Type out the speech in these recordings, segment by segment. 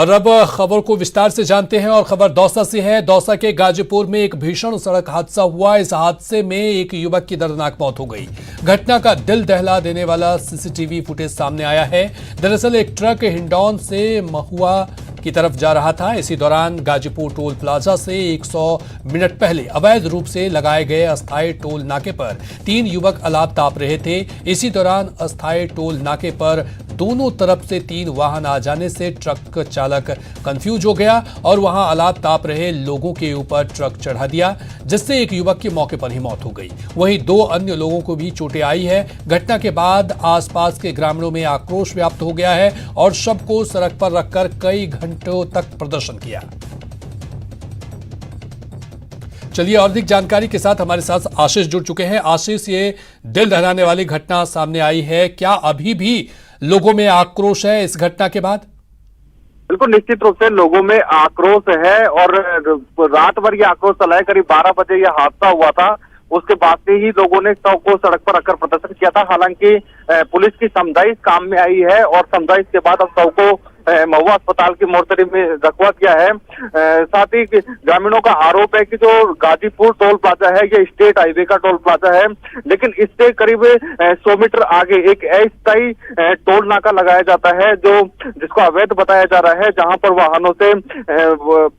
और अब खबर को विस्तार से जानते हैं और खबर दौसा से है। दौसा के गाजीपुर में एक भीषण सड़क हादसा हुआ। इस हादसे में एक युवक की दर्दनाक मौत हो गई। घटना का दिल दहला देने वाला सीसीटीवी फुटेज सामने आया है। दरअसल एक ट्रक हिंडौन से महुआ की तरफ जा रहा था। इसी दौरान गाजीपुर टोल प्लाजा से 100 मिनट पहले अवैध रूप से लगाए गए अस्थायी टोल नाके पर 3 युवक अलाप ताप रहे थे। इसी दौरान अस्थायी टोल नाके पर दोनों तरफ से 3 वाहन आ जाने से ट्रक चालक कंफ्यूज हो गया और वहां अलाप ताप रहे लोगों के ऊपर ट्रक चढ़ा दिया, जिससे एक युवक की मौके पर ही मौत हो गई। वहीं 2 अन्य लोगों को भी चोटें आई है। घटना के बाद आसपास के ग्रामीणों में आक्रोश व्याप्त हो गया है और शव को सड़क पर रखकर कई घंटों तक प्रदर्शन किया। चलिए और अधिक जानकारी के साथ हमारे साथ आशीष जुड़ चुके हैं। आशीष, ये दिल दहलाने वाली घटना सामने आई है, क्या अभी भी लोगों में आक्रोश है इस घटना के बाद? बिल्कुल, निश्चित रूप से लोगों में आक्रोश है और रात भर ये आक्रोश चला है। करीब 12 बजे ये हादसा हुआ था। उसके बाद से ही लोगों ने शव को सड़क पर रखकर प्रदर्शन किया था। हालांकि पुलिस की समझाइश काम में आई है और समझाइश के बाद अब शव को महुआ अस्पताल की मोर्चरी में रखवा दिया है। साथ ही ग्रामीणों का आरोप है कि जो गाजीपुर टोल प्लाजा है ये स्टेट हाईवे का टोल प्लाजा है, लेकिन इससे करीब 100 मीटर आगे एक अस्थायी टोल नाका लगाया जाता है जो जिसको अवैध बताया जा रहा है, जहां पर वाहनों से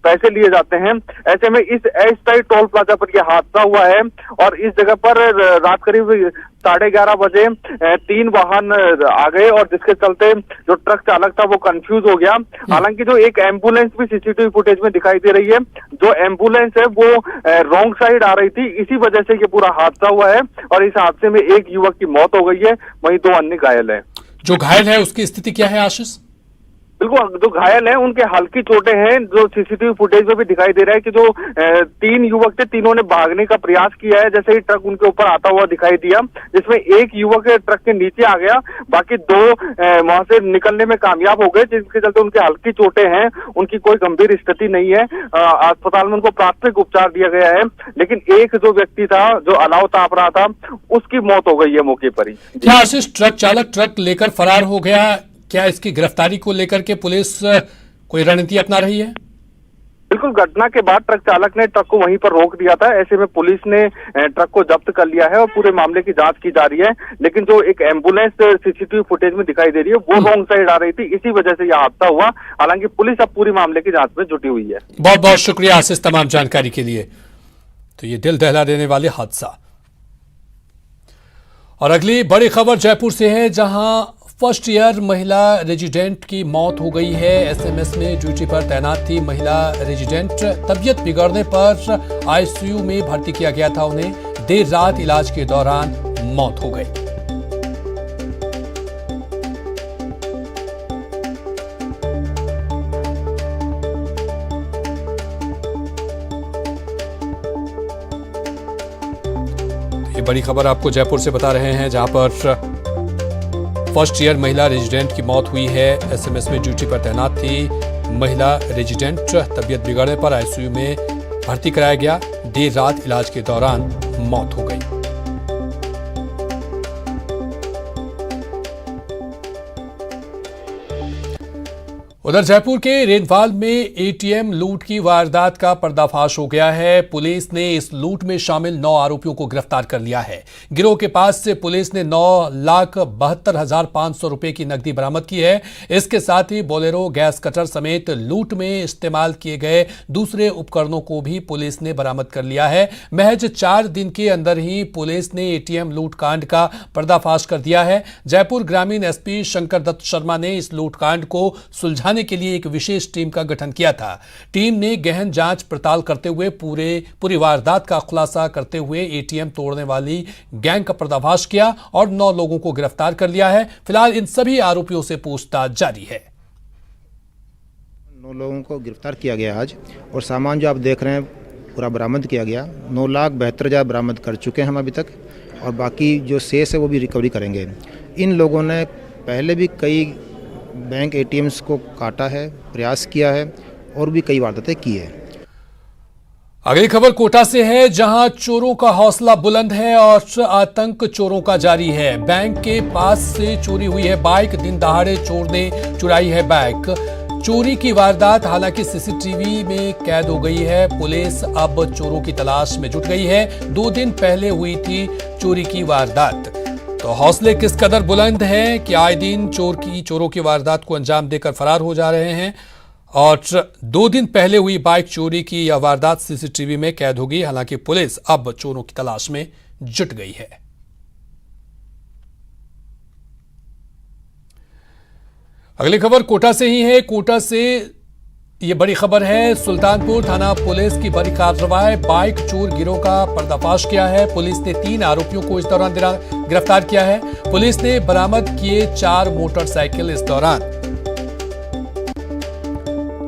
पैसे लिए जाते हैं। ऐसे में इस अस्थायी टोल प्लाजा पर यह हादसा हुआ है और इस जगह पर रात करीब 11:30 बजे 3 वाहन आ गए और जिसके चलते जो ट्रक चालक था वो कंफ्यूज हो गया। हालांकि जो एक एम्बुलेंस भी सीसीटीवी फुटेज में दिखाई दे रही है, जो एम्बुलेंस है वो रॉन्ग साइड आ रही थी, इसी वजह से ये पूरा हादसा हुआ है और इस हादसे में एक युवक की मौत हो गई है, वहीं 2 अन्य घायल हैं। जो घायल है उसकी स्थिति क्या है आशीष? बिल्कुल, जो घायल हैं उनके हल्की चोटें हैं। जो सीसीटीवी फुटेज में भी दिखाई दे रहा है कि जो 3 युवक थे, तीनों ने भागने का प्रयास किया है जैसे ही ट्रक उनके ऊपर आता हुआ दिखाई दिया, जिसमें एक युवक ट्रक के नीचे आ गया, बाकी 2 वहां से निकलने में कामयाब हो गए, जिसके चलते उनके हल्की चोटें हैं। उनकी कोई गंभीर स्थिति नहीं है। अस्पताल में उनको प्राथमिक उपचार दिया गया है, लेकिन एक जो व्यक्ति था जो अलाव ताप रहा था उसकी मौत हो गई है मौके पर ही। क्या आशीष, ट्रक चालक ट्रक लेकर फरार हो गया, क्या इसकी गिरफ्तारी को लेकर के पुलिस कोई रणनीति अपना रही है? बिल्कुल, घटना के बाद ट्रक चालक ने ट्रक को वहीं पर रोक दिया था। ऐसे में पुलिस ने ट्रक को जब्त कर लिया है और पूरे मामले की जांच की जा रही है। लेकिन जो एक एम्बुलेंस सीसीटीवी फुटेज में दिखाई दे रही है वो रॉन्ग साइड आ रही थी, इसी वजह से यह हादसा हुआ। हालांकि पुलिस अब पूरी मामले की जांच में जुटी हुई है। बहुत बहुत शुक्रिया आशीष तमाम जानकारी के लिए। तो ये दिल दहला देने वाले हादसा। और अगली बड़ी खबर जयपुर से है, जहां फर्स्ट ईयर महिला रेजिडेंट की मौत हो गई है। एसएमएस में ड्यूटी पर तैनात थी महिला रेजिडेंट, तबीयत बिगड़ने पर आईसीयू में भर्ती किया गया था। उन्हें देर रात इलाज के दौरान मौत हो गई। ये बड़ी खबर आपको जयपुर से बता रहे हैं, जहां पर फर्स्ट ईयर महिला रेजिडेंट की मौत हुई है। एसएमएस में ड्यूटी पर तैनात थी महिला रेजिडेंट, तबीयत बिगड़ने पर आईसीयू में भर्ती कराया गया। देर रात इलाज के दौरान मौत हो गई। उधर जयपुर के रेनवाल में एटीएम लूट की वारदात का पर्दाफाश हो गया है। पुलिस ने इस लूट में शामिल 9 आरोपियों को गिरफ्तार कर लिया है। गिरोह के पास से पुलिस ने 9,72,500 रुपए की नकदी बरामद की है। इसके साथ ही बोलेरो, गैस कटर समेत लूट में इस्तेमाल किए गए दूसरे उपकरणों को भी पुलिस ने बरामद कर लिया है। महज 4 दिन के अंदर ही पुलिस ने एटीएम लूट कांड का पर्दाफाश कर दिया है। जयपुर ग्रामीण एसपी शंकर दत्त शर्मा ने इस लूट कांड को सुलझाने के लिए एक विशेष टीम का गठन किया था। टीम ने गहन जांच पड़ताल करते हुए पूरी वारदात का खुलासा करते हुए एटीएम तोड़ने वाली गैंग का पर्दाफाश किया और 9 लोगों को गिरफ्तार कर लिया है। फिलहाल इन सभी आरोपियों से पूछताछ जारी है। 9 लोगों को गिरफ्तार किया गया आज और सामान जो आप देख रहे हैं पूरा बरामद किया गया। 9,72,000 बरामद कर चुके हैं हम अभी तक और बाकी जो शेष है वो भी रिकवरी करेंगे। इन लोगों ने पहले भी कई बैंक एटीएम्स को काटा है, प्रयास किया है और भी कई वारदातें की है। अगली खबर कोटा से है, जहां चोरों का हौसला बुलंद है और आतंक चोरों का जारी है। बैंक के पास से चोरी हुई है बाइक, दिन दहाड़े चोर ने चुराई है बाइक। चोरी की वारदात हालांकि सीसीटीवी में कैद हो गई है। पुलिस अब चोरों की तलाश में जुट गई है। 2 दिन पहले हुई थी चोरी की वारदात। तो हौसले किस कदर बुलंद हैं कि आए दिन चोरों की वारदात को अंजाम देकर फरार हो जा रहे हैं। और 2 दिन पहले हुई बाइक चोरी की यह वारदात सीसीटीवी में कैद होगी। हालांकि पुलिस अब चोरों की तलाश में जुट गई है। अगली खबर कोटा से ही है। कोटा से ये बड़ी खबर है। सुल्तानपुर थाना पुलिस की बड़ी कार्रवाई, बाइक चोर गिरोह का पर्दाफाश किया है। पुलिस ने 3 आरोपियों को इस दौरान गिरफ्तार किया है। पुलिस ने बरामद किए 4 मोटरसाइकिल इस दौरान।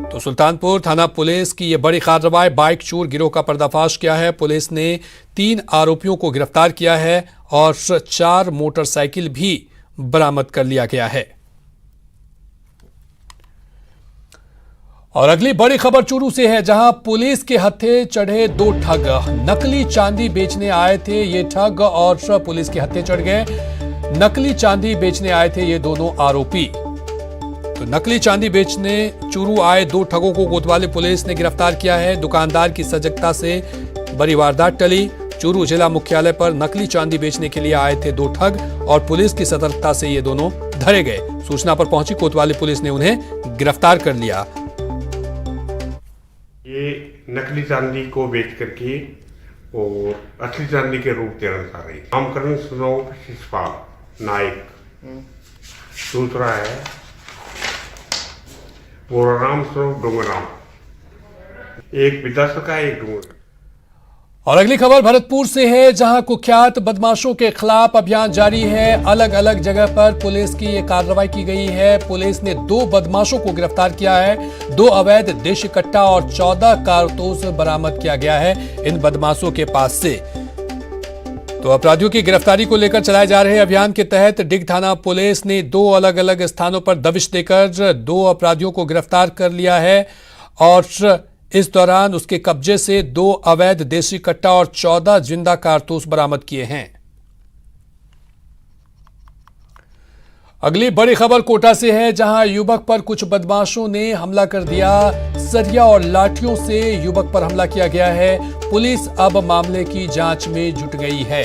तो सुल्तानपुर थाना पुलिस की ये बड़ी कार्रवाई, बाइक चोर गिरोह का पर्दाफाश किया है। पुलिस ने 3 आरोपियों को गिरफ्तार किया है और 4 मोटरसाइकिल भी बरामद कर लिया गया है। और अगली बड़ी खबर चूरू से है, जहां पुलिस के हत्थे चढ़े 2 ठग। नकली चांदी बेचने आए थे ये ठग और पुलिस के हत्थे चढ़ गए। नकली चांदी बेचने आए थे ये दोनों आरोपी। तो नकली चांदी बेचने चूरू आए 2 ठगों को कोतवाली पुलिस ने गिरफ्तार किया है। दुकानदार की सजगता से बड़ी वारदात टली। चूरू जिला मुख्यालय पर नकली चांदी बेचने के लिए आए थे 2 ठग और पुलिस की सतर्कता से ये दोनों धरे गए। सूचना पर पहुंची कोतवाली पुलिस ने उन्हें गिरफ्तार कर लिया। ये नकली चांदी को बेच करके और असली चांदी के रूप तेरन आ रही। नामकरण सुनोग शिषपाल नायक, दूसरा है बोराराम सुनोग डोंगराम, एक विदास का एक डूंगर। और अगली खबर भरतपुर से है, जहां कुख्यात बदमाशों के खिलाफ अभियान जारी है। अलग अलग जगह पर पुलिस की ये कार्रवाई की गई है। पुलिस ने 2 बदमाशों को गिरफ्तार किया है। 2 अवैध देशी कट्टा और 14 कारतूस बरामद किया गया है इन बदमाशों के पास से। तो अपराधियों की गिरफ्तारी को लेकर चलाए जा रहे अभियान के तहत डिग थाना पुलिस ने 2 अलग अलग स्थानों पर दबिश देकर 2 अपराधियों को गिरफ्तार कर लिया है और इस दौरान उसके कब्जे से 2 अवैध देशी कट्टा और 14 जिंदा कारतूस बरामद किए हैं। अगली बड़ी खबर कोटा से है, जहां युवक पर कुछ बदमाशों ने हमला कर दिया। सरिया और लाठियों से युवक पर हमला किया गया है। पुलिस अब मामले की जांच में जुट गई है।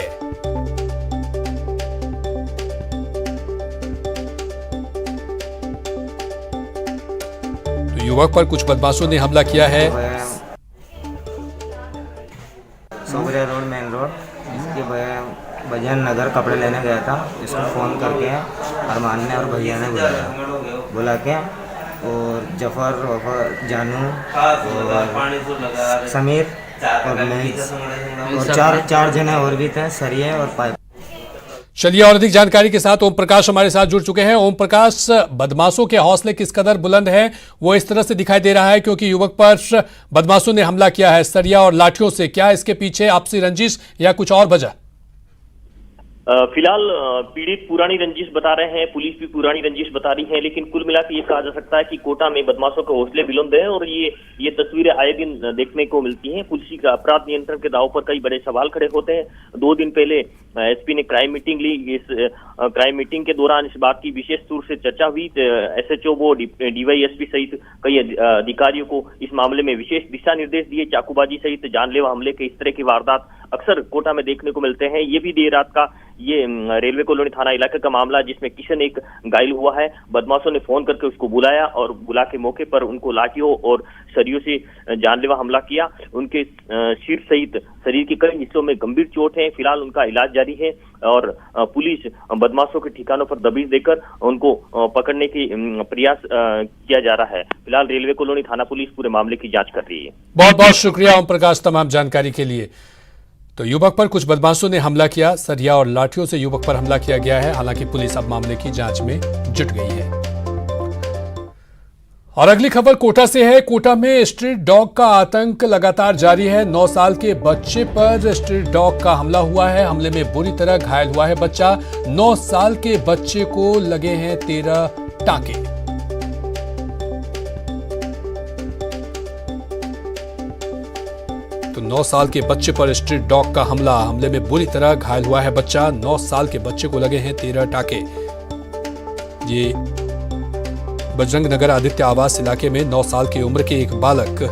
युवक पर कुछ बदमाशों ने हमला किया है। सोगरिया रोड मेन रोड, इसके बजन नगर कपड़े लेने गया था। इसको फ़ोन करके अरमान ने और भैया ने बुला के और जफर वफर जानू और समीर और मैं और 4 जने और भी थे, सरिये और पाइप। चलिए और अधिक जानकारी के साथ ओम प्रकाश हमारे साथ जुड़ चुके हैं। ओम प्रकाश, बदमाशों के हौसले किस कदर बुलंद हैं वो इस तरह से दिखाई दे रहा है क्योंकि युवक पर बदमाशों ने हमला किया है सरिया और लाठियों से। क्या इसके पीछे आपसी रंजिश या कुछ और वजह? फिलहाल पीड़ित पुरानी रंजिश बता रहे हैं, पुलिस भी पुरानी रंजिश बता रही है, लेकिन कुल मिलाकर ये कहा जा सकता है कि कोटा में बदमाशों के हौसले बुलंद हैं और ये तस्वीरें आए दिन देखने को मिलती हैं। पुलिस का अपराध नियंत्रण के दाव पर कई बड़े सवाल खड़े होते हैं। 2 दिन पहले एसपी ने क्राइम मीटिंग ली। इस क्राइम मीटिंग के दौरान इस बात की विशेष तौर से चर्चा हुई। एसएचओ वो डीवाईएसपी सहित कई अधिकारियों को इस मामले में विशेष दिशा निर्देश दिए। चाकूबाजी सहित जानलेवा हमले के इस तरह की वारदात अक्सर कोटा में देखने को मिलते हैं। ये भी देर रात का ये रेलवे कॉलोनी थाना इलाके का मामला, जिसमें किशन एक घायल हुआ है। बदमाशों ने फोन करके उसको बुलाया और बुला के मौके पर उनको लाठियों और सरियों से जानलेवा हमला किया। उनके सिर सहित शरीर के कई हिस्सों में गंभीर चोट है। फिलहाल उनका इलाज जारी है और पुलिस बदमाशों के ठिकानों पर दबिश देकर उनको पकड़ने की प्रयास किया जा रहा है। फिलहाल रेलवे कॉलोनी थाना पुलिस पूरे मामले की जांच कर रही है। बहुत बहुत शुक्रिया ओम प्रकाश तमाम जानकारी के लिए। तो युवक पर कुछ बदमाशों ने हमला किया, सरिया और लाठियों से युवक पर हमला किया गया है। हालांकि पुलिस अब मामले की जांच में जुट गई है। और अगली खबर कोटा से है। कोटा में स्ट्रीट डॉग का आतंक लगातार जारी है। 9 साल के बच्चे पर स्ट्रीट डॉग का हमला हुआ है। हमले में बुरी तरह घायल हुआ है बच्चा। 9 साल के बच्चे को लगे हैं 13 टांके। तो 9 साल के बच्चे पर स्ट्रीट डॉग का हमले में बुरी तरह घायल हुआ है बच्चा। 9 साल के बच्चे को लगे हैं 13 टाके। ये बजरंग नगर आदित्य आवास इलाके में 9 साल की उम्र के एक बालक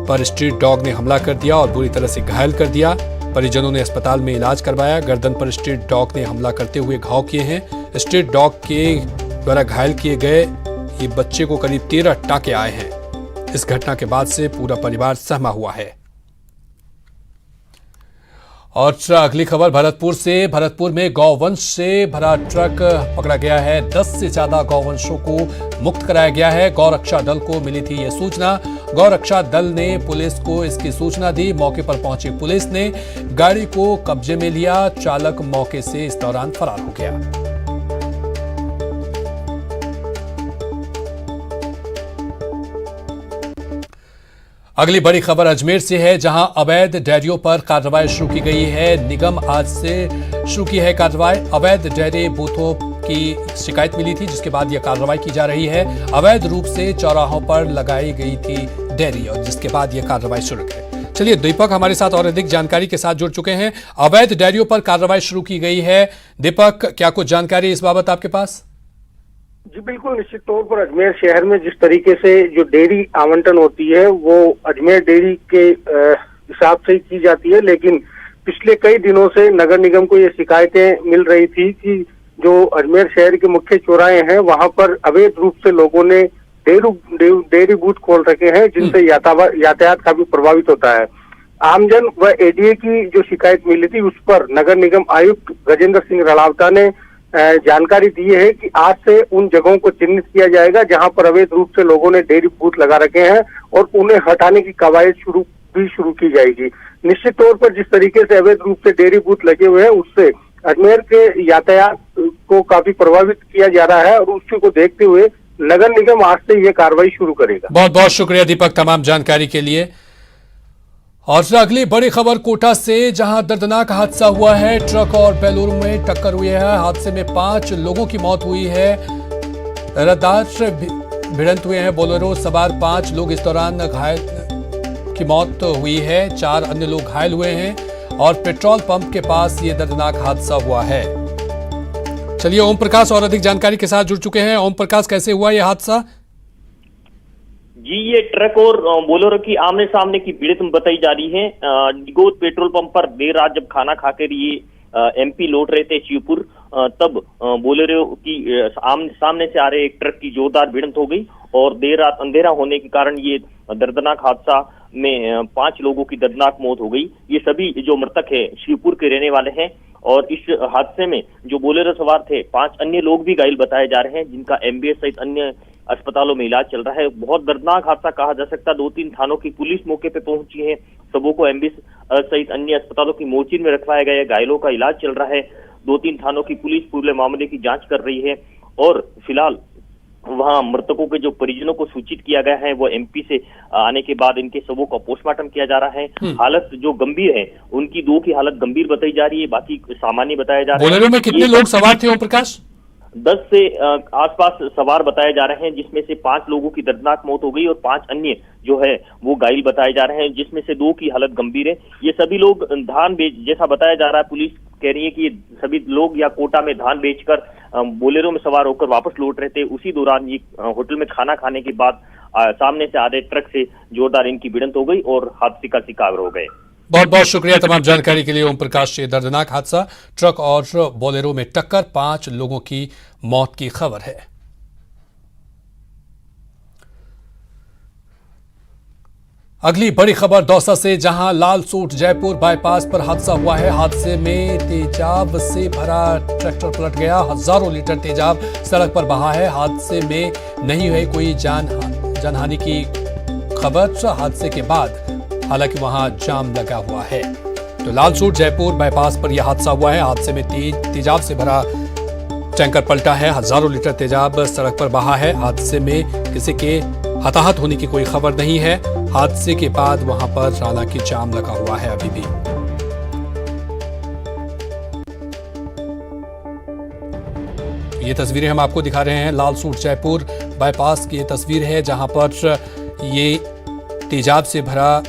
पर स्ट्रीट डॉग ने हमला कर दिया और बुरी तरह से घायल कर दिया। परिजनों ने अस्पताल में इलाज करवाया। गर्दन पर स्ट्रीट डॉग ने हमला करते हुए घाव किए हैं। स्ट्रीट डॉग के द्वारा घायल किए गए ये बच्चे को करीब 13 टाके आए हैं। इस घटना के बाद से पूरा परिवार सहमा हुआ है। और अगली खबर भरतपुर से। भरतपुर में गौवंश से भरा ट्रक पकड़ा गया है। 10 से ज्यादा गौवंशों को मुक्त कराया गया है। गौरक्षा दल को मिली थी यह सूचना। गौरक्षा दल ने पुलिस को इसकी सूचना दी। मौके पर पहुंची पुलिस ने गाड़ी को कब्जे में लिया। चालक मौके से इस दौरान फरार हो गया। अगली बड़ी खबर अजमेर से है, जहां अवैध डेयरियों पर कार्रवाई शुरू की गई है। निगम आज से शुरू की है कार्रवाई। अवैध डेयरी बूथों की शिकायत मिली थी, जिसके बाद यह कार्रवाई की जा रही है। अवैध रूप से चौराहों पर लगाई गई थी डेयरी और जिसके बाद यह कार्रवाई शुरू की। चलिए, दीपक हमारे साथ और अधिक जानकारी के साथ जुड़ चुके हैं। अवैध डेयरियों पर कार्रवाई शुरू की गई है। दीपक, क्या कुछ जानकारी इस बाबत आपके पास? जी बिल्कुल, निश्चित तौर पर अजमेर शहर में जिस तरीके से जो डेयरी आवंटन होती है वो अजमेर डेयरी के हिसाब से ही की जाती है, लेकिन पिछले कई दिनों से नगर निगम को ये शिकायतें मिल रही थी कि जो अजमेर शहर के मुख्य चौराहे हैं वहां पर अवैध रूप से लोगों ने डेयरी बूथ खोल रखे हैं, जिनसे यातायात काफी प्रभावित होता है। आमजन व एडीए की जो शिकायत मिली थी उस पर नगर निगम आयुक्त गजेंद्र सिंह रणावता ने जानकारी दी है कि आज से उन जगहों को चिन्हित किया जाएगा जहां पर अवैध रूप से लोगों ने डेयरी बूथ लगा रखे हैं और उन्हें हटाने की कवायद शुरू की जाएगी। निश्चित तौर पर जिस तरीके से अवैध रूप से डेयरी बूथ लगे हुए हैं उससे अजमेर के यातायात को काफी प्रभावित किया जा रहा है और उसी को देखते हुए नगर निगम आज से यह कार्रवाई शुरू करेगा। बहुत बहुत शुक्रिया दीपक तमाम जानकारी के लिए। और अगली बड़ी खबर कोटा से, जहां दर्दनाक हादसा हुआ है। ट्रक और बेलूर में टक्कर हुई है। हादसे में 5 लोगों की मौत हुई है। रफ्तार भिड़ंत हुए हैं। बोलेरो सवार 5 लोग इस दौरान घायल की मौत हुई है। 4 अन्य लोग घायल हुए हैं और पेट्रोल पंप के पास ये दर्दनाक हादसा हुआ है। चलिए, ओम प्रकाश और अधिक जानकारी के साथ जुड़ चुके हैं। ओम प्रकाश, कैसे हुआ यह हादसा? जी, ये ट्रक और बोलेरो की आमने सामने की भिड़ंत बताई जा रही है। निगोद पेट्रोल पंप पर देर रात जब खाना खाकर ये एमपी लौट रहे थे शिवपुर, तब बोलेरो की सामने से आ रहे एक ट्रक की जोरदार भिड़ंत हो गई और देर रात अंधेरा होने के कारण ये दर्दनाक हादसा में 5 लोगों की दर्दनाक मौत हो गई। ये सभी जो मृतक है शिवपुर के रहने वाले हैं और इस हादसे में जो बोलेरो सवार थे 5 अन्य लोग भी घायल बताए जा रहे हैं, जिनका एमबीएस सहित अन्य अस्पतालों में इलाज चल रहा है। बहुत दर्दनाक हादसा कहा जा सकता है। 2-3 थानों की पुलिस मौके पे पहुंची है। सबों को एमबीएस सहित अन्य अस्पतालों की मोर्चिन में रखवाया गया है। घायलों का इलाज चल रहा है। 2-3 थानों की पुलिस पूरे मामले की जांच कर रही है और फिलहाल वहां मृतकों के जो परिजनों को सूचित किया गया है वो एमपी से आने के बाद इनके सबों का पोस्टमार्टम किया जा रहा है। हालत जो गंभीर है, उनकी 2 की हालत गंभीर बताई जा रही है, बाकी सामान्य बताया जा रहा है। बोलेरो में कितने लोग सवार थे ओम प्रकाश? 10 से आसपास सवार बताए जा रहे हैं, जिसमें से 5 लोगों की दर्दनाक मौत हो गई और 5 अन्य जो है वो घायल बताए जा रहे हैं, जिसमें से 2 की हालत गंभीर है। ये सभी लोग धान बेच, जैसा बताया जा रहा है, पुलिस कह रही है कि ये सभी लोग या कोटा में धान बेचकर बोलेरो में सवार होकर वापस लौट रहे थे। उसी दौरान ये होटल में खाना खाने के बाद सामने से आ रहे ट्रक से जोरदार इनकी भिड़ंत हो गई और हादसे का शिकार हो गए। बहुत बहुत शुक्रिया तमाम जानकारी के लिए ओम प्रकाश। ये दर्दनाक हादसा, ट्रक और बोलेरो में टक्कर, 5 लोगों की मौत की खबर है। अगली बड़ी खबर दौसा से, जहां लाल सूट जयपुर बाईपास पर हादसा हुआ है। हादसे में तेजाब से भरा ट्रैक्टर पलट गया। हजारों लीटर तेजाब सड़क पर बहा है। हादसे में नहीं हुई कोई जानहानि की खबर। हादसे के बाद हालांकि वहां जाम लगा हुआ है। तो लाल सूट जयपुर बाईपास पर यह हादसा हुआ है। हादसे में तेजाब से भरा टैंकर पलटा है। हजारों लीटर तेजाब सड़क पर बहा है। हादसे में किसी के हताहत होने की कोई खबर नहीं है। हादसे के बाद वहां पर हालांकि जाम लगा हुआ है अभी भी। ये तस्वीरें हम आपको दिखा रहे हैं। लाल सूट जयपुर बाईपास की ये तस्वीर है, जहां पर ये तेजाब से भरा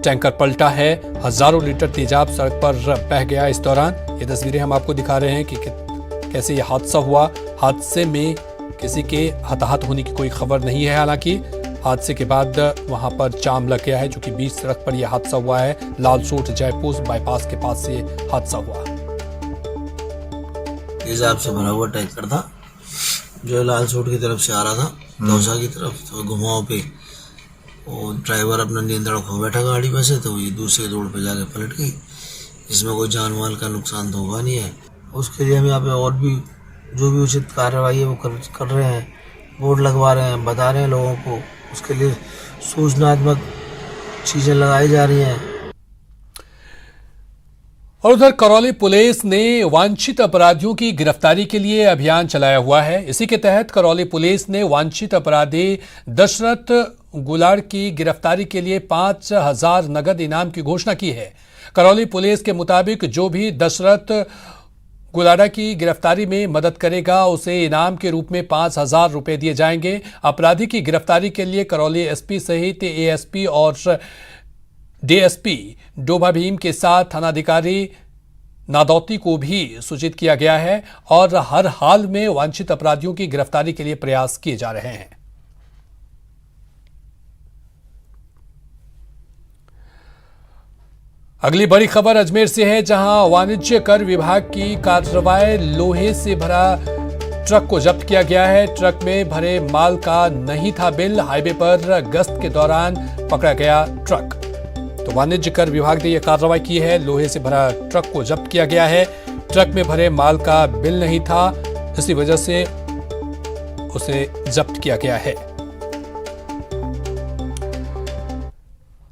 टैंकर पलटा है। हजारों लीटर तेजाब सड़क पर बह गया। इस दौरान ये तस्वीरें हम आपको दिखा रहे हैं कि कैसे ये हादसा हुआ। हादसे में किसी के हताहत होने की कोई खबर नहीं है। हालांकि हादसे के बाद वहां पर जाम लग गया है, जो कि बीच सड़क पर यह हादसा हुआ है। लालसोट जयपुर बाईपास के पास से हादसा हुआ। तेजाब से भरा हुआ टैंकर था जो लालसोट की तरफ से आ रहा था दौसा की तरफ, तो घुमाव पे वो ड्राइवर अपना नियंत्रण खो बैठा गाड़ी में से, तो ये दूसरे रोड पे जाके पलट गई। इसमें कोई जान माल का नुकसान तो हुआ नहीं है। उसके लिए हम यहाँ पे और भी जो भी उचित कार्रवाई है वो कर रहे हैं, बोर्ड लगवा रहे हैं, बता रहे हैं लोगों को, उसके लिए सूचनात्मक चीजें लगाई जा रही हैं। और उधर करौली पुलिस ने वांछित अपराधियों की गिरफ्तारी के लिए अभियान चलाया हुआ है। इसी के तहत करौली पुलिस ने वांछित अपराधी दशरथ गुलाड़ की गिरफ्तारी के लिए 5,000 नगद इनाम की घोषणा की है। करौली पुलिस के मुताबिक जो भी दशरथ गुलाड़ा की गिरफ्तारी में मदद करेगा उसे इनाम के रूप में 5,000 रुपए दिए जाएंगे। अपराधी की गिरफ्तारी के लिए करौली एसपी सहित एएसपी और डीएसपी डोभा भीम के साथ थानाधिकारी नादौती को भी सूचित किया गया है और हर हाल में वांछित अपराधियों की गिरफ्तारी के लिए प्रयास किए जा रहे हैं। अगली बड़ी खबर अजमेर से है, जहां वाणिज्य कर विभाग की कार्रवाई, लोहे से भरा ट्रक को जब्त किया गया है। ट्रक में भरे माल का नहीं था बिल। हाईवे पर गश्त के दौरान पकड़ा गया ट्रक। तो वाणिज्य कर विभाग ने यह कार्रवाई की है। लोहे से भरा ट्रक को जब्त किया गया है। ट्रक में भरे माल का बिल नहीं था, इसी वजह से उसे जब्त किया गया है।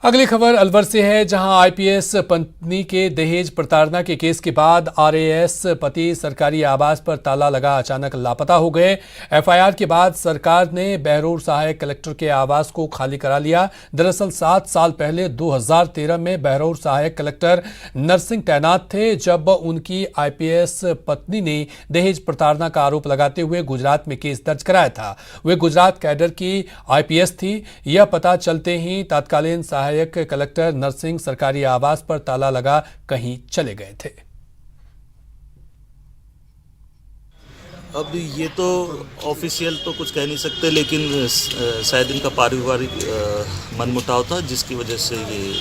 अगली खबर अलवर से है, जहां आईपीएस पत्नी के दहेज प्रताड़ना के केस के बाद आरएएस पति सरकारी आवास पर ताला लगा अचानक लापता हो गए। एफआईआर के बाद सरकार ने बहरोड सहायक कलेक्टर के आवास को खाली करा लिया। दरअसल 7 साल पहले 2013 में बहरोड सहायक कलेक्टर नरसिंह तैनात थे, जब उनकी आईपीएस पत्नी ने दहेज प्रताड़ना का आरोप लगाते हुए गुजरात में केस दर्ज कराया था। वे गुजरात कैडर की आईपीएस थी। यह पता चलते ही तत्कालीन सहायक कलेक्टर नरसिंह सरकारी आवास पर ताला लगा कहीं चले गए थे। अब ये तो ऑफिशियल तो कुछ कह नहीं सकते, लेकिन शायद इनका पारिवारिक मनमुटाव था जिसकी वजह से ये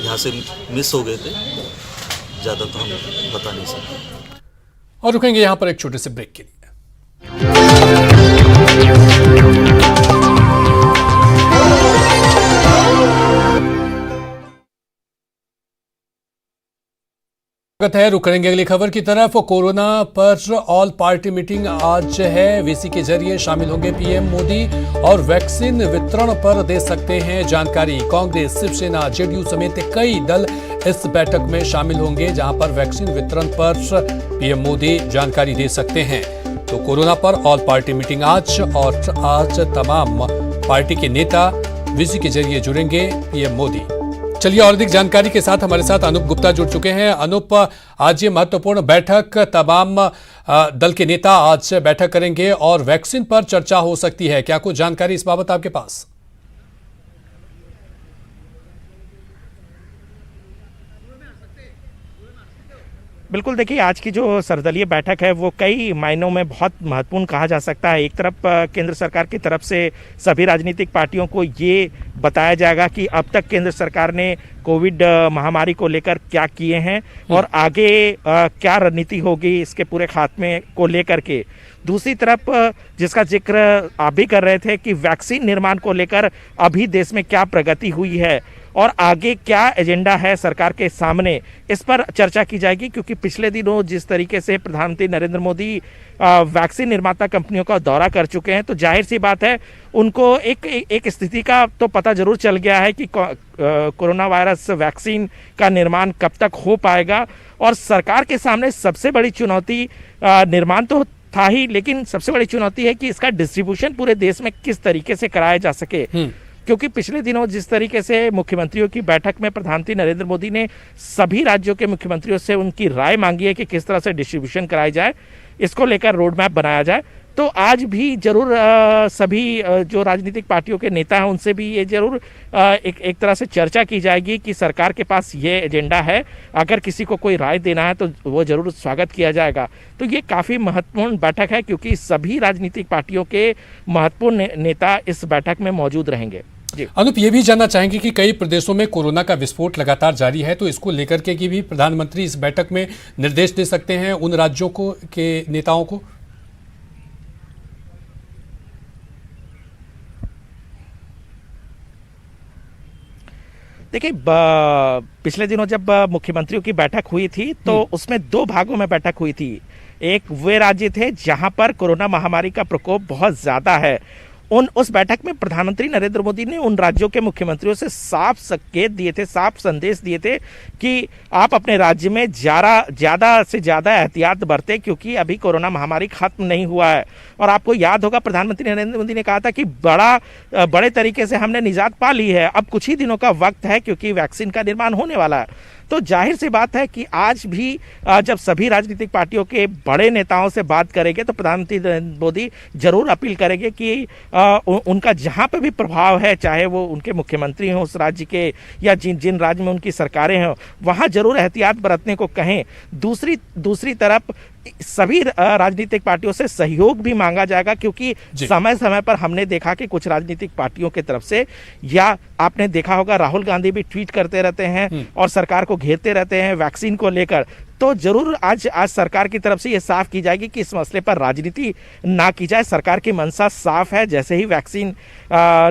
यहाँ से मिस हो गए थे। ज़्यादा तो हम बता नहीं सकते। और रुकेंगे यहाँ पर एक छोटे से ब्रेक के लिए। रुक करेंगे अगली खबर की तरफ। कोरोना पर ऑल पार्टी मीटिंग आज है। वीसी के जरिए शामिल होंगे पीएम मोदी और वैक्सीन वितरण पर दे सकते हैं जानकारी। कांग्रेस, शिवसेना, जेडीयू समेत कई दल इस बैठक में शामिल होंगे, जहां पर वैक्सीन वितरण पर पीएम मोदी जानकारी दे सकते हैं। तो कोरोना पर ऑल पार्टी मीटिंग आज, और आज तमाम पार्टी के नेता वीसी के जरिए जुड़ेंगे पीएम मोदी। चलिए और अधिक जानकारी के साथ हमारे साथ अनूप गुप्ता जुड़ चुके हैं। अनूप, आज ये महत्वपूर्ण बैठक, तमाम दल के नेता आज बैठक करेंगे और वैक्सीन पर चर्चा हो सकती है, क्या कुछ जानकारी इस बाबत आपके पास? बिल्कुल, देखिए आज की जो सर्वदलीय बैठक है वो कई मायनों में बहुत महत्वपूर्ण कहा जा सकता है। एक तरफ केंद्र सरकार की तरफ से सभी राजनीतिक पार्टियों को ये बताया जाएगा कि अब तक केंद्र सरकार ने कोविड महामारी को लेकर क्या किए हैं और आगे क्या रणनीति होगी इसके पूरे खात्मे को लेकर के। दूसरी तरफ जिसका जिक्र आप भी कर रहे थे कि वैक्सीन निर्माण को लेकर अभी देश में क्या प्रगति हुई है और आगे क्या एजेंडा है सरकार के सामने, इस पर चर्चा की जाएगी। क्योंकि पिछले दिनों जिस तरीके से प्रधानमंत्री नरेंद्र मोदी वैक्सीन निर्माता कंपनियों का दौरा कर चुके हैं, तो जाहिर सी बात है उनको एक स्थिति का तो पता जरूर चल गया है कि कोरोना वायरस वैक्सीन का निर्माण कब तक हो पाएगा। और सरकार के सामने सबसे बड़ी चुनौती निर्माण तो था ही, लेकिन सबसे बड़ी चुनौती है कि इसका डिस्ट्रीब्यूशन पूरे देश में किस तरीके से कराया जा सके। क्योंकि पिछले दिनों जिस तरीके से मुख्यमंत्रियों की बैठक में प्रधानमंत्री नरेंद्र मोदी ने सभी राज्यों के मुख्यमंत्रियों से उनकी राय मांगी है कि किस तरह से डिस्ट्रीब्यूशन कराई जाए, इसको लेकर रोड मैप बनाया जाए। तो आज भी जरूर सभी जो राजनीतिक पार्टियों के नेता हैं उनसे भी ये जरूर एक तरह से चर्चा की जाएगी कि सरकार के पास ये एजेंडा है, अगर किसी को कोई राय देना है तो वो जरूर स्वागत किया जाएगा। तो ये काफ़ी महत्वपूर्ण बैठक है क्योंकि सभी राजनीतिक पार्टियों के महत्वपूर्ण नेता इस बैठक में मौजूद रहेंगे। अनुप, ये भी जानना चाहेंगे कि कई प्रदेशों में कोरोना का विस्फोट लगातार जारी है, तो इसको लेकर के भी प्रधानमंत्री इस बैठक में निर्देश दे सकते हैं उन राज्यों को के नेताओं को? देखिए, पिछले दिनों जब मुख्यमंत्रियों की बैठक हुई थी तो उसमें 2 भागों में बैठक हुई थी। एक वे राज्य थे जहां पर कोरोना महामारी का प्रकोप बहुत ज्यादा है। उस बैठक में प्रधानमंत्री नरेंद्र मोदी ने उन राज्यों के मुख्यमंत्रियों से साफ संकेत दिए थे, साफ संदेश दिए थे कि आप अपने राज्य में ज़्यादा से ज़्यादा एहतियात बरतें क्योंकि अभी कोरोना महामारी खत्म नहीं हुआ है। और आपको याद होगा प्रधानमंत्री नरेंद्र मोदी ने कहा था कि बड़े तरीके से हमने निजात पा ली है, अब कुछ ही दिनों का वक्त है क्योंकि वैक्सीन का निर्माण होने वाला है। तो जाहिर सी बात है कि आज भी जब सभी राजनीतिक पार्टियों के बड़े नेताओं से बात करेंगे तो प्रधानमंत्री नरेंद्र मोदी जरूर अपील करेंगे कि उनका जहां पे भी प्रभाव है, चाहे वो उनके मुख्यमंत्री हों उस राज्य के या जिन राज्य में उनकी सरकारें हों, वहां जरूर एहतियात बरतने को कहें। दूसरी तरफ सभी राजनीतिक पार्टियों से सहयोग भी मांगा जाएगा क्योंकि समय समय पर हमने देखा कि कुछ राजनीतिक पार्टियों की तरफ से, या आपने देखा होगा राहुल गांधी भी ट्वीट करते रहते हैं और सरकार को घेरते रहते हैं वैक्सीन को लेकर। तो जरूर आज सरकार की तरफ से ये साफ की जाएगी कि इस मसले पर राजनीति ना की जाए। सरकार की मंशा साफ है, जैसे ही वैक्सीन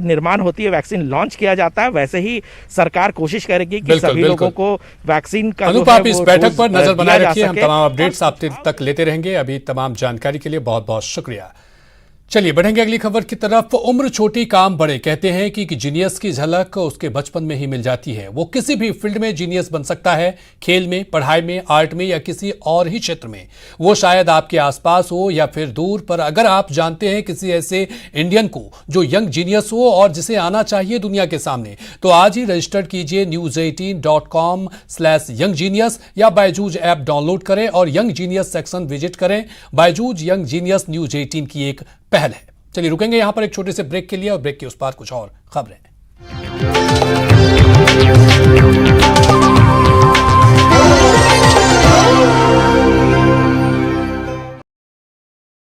निर्माण होती है, वैक्सीन लॉन्च किया जाता है, वैसे ही सरकार कोशिश करेगी कि सभी लोगों को वैक्सीन का अनुप, आप इस बैठक पर नजर बनाए रखिए, हम तमाम अपडेट्स आप तक लेते रहेंगे। अभी तमाम जानकारी के लिए बहुत बहुत शुक्रिया। चलिए बढ़ेंगे अगली खबर की तरफ। उम्र छोटी काम बड़े, कहते हैं कि जीनियस की झलक उसके बचपन में ही मिल जाती है। वो किसी भी फील्ड में जीनियस बन सकता है, खेल में, पढ़ाई में, आर्ट में या किसी और ही क्षेत्र में। वो शायद आपके आसपास हो या फिर दूर, पर अगर आप जानते हैं किसी ऐसे इंडियन को जो यंग जीनियस हो और जिसे आना चाहिए दुनिया के सामने, तो आज ही रजिस्टर कीजिए news18.com/younggenius या बायजूज ऐप डाउनलोड करें और यंग जीनियस सेक्शन विजिट करें। बायजूज यंग जीनियस न्यूज 18 की एक पहल है। चलिए रुकेंगे यहां पर एक छोटे से ब्रेक के लिए और ब्रेक के उस पार कुछ और खबरें।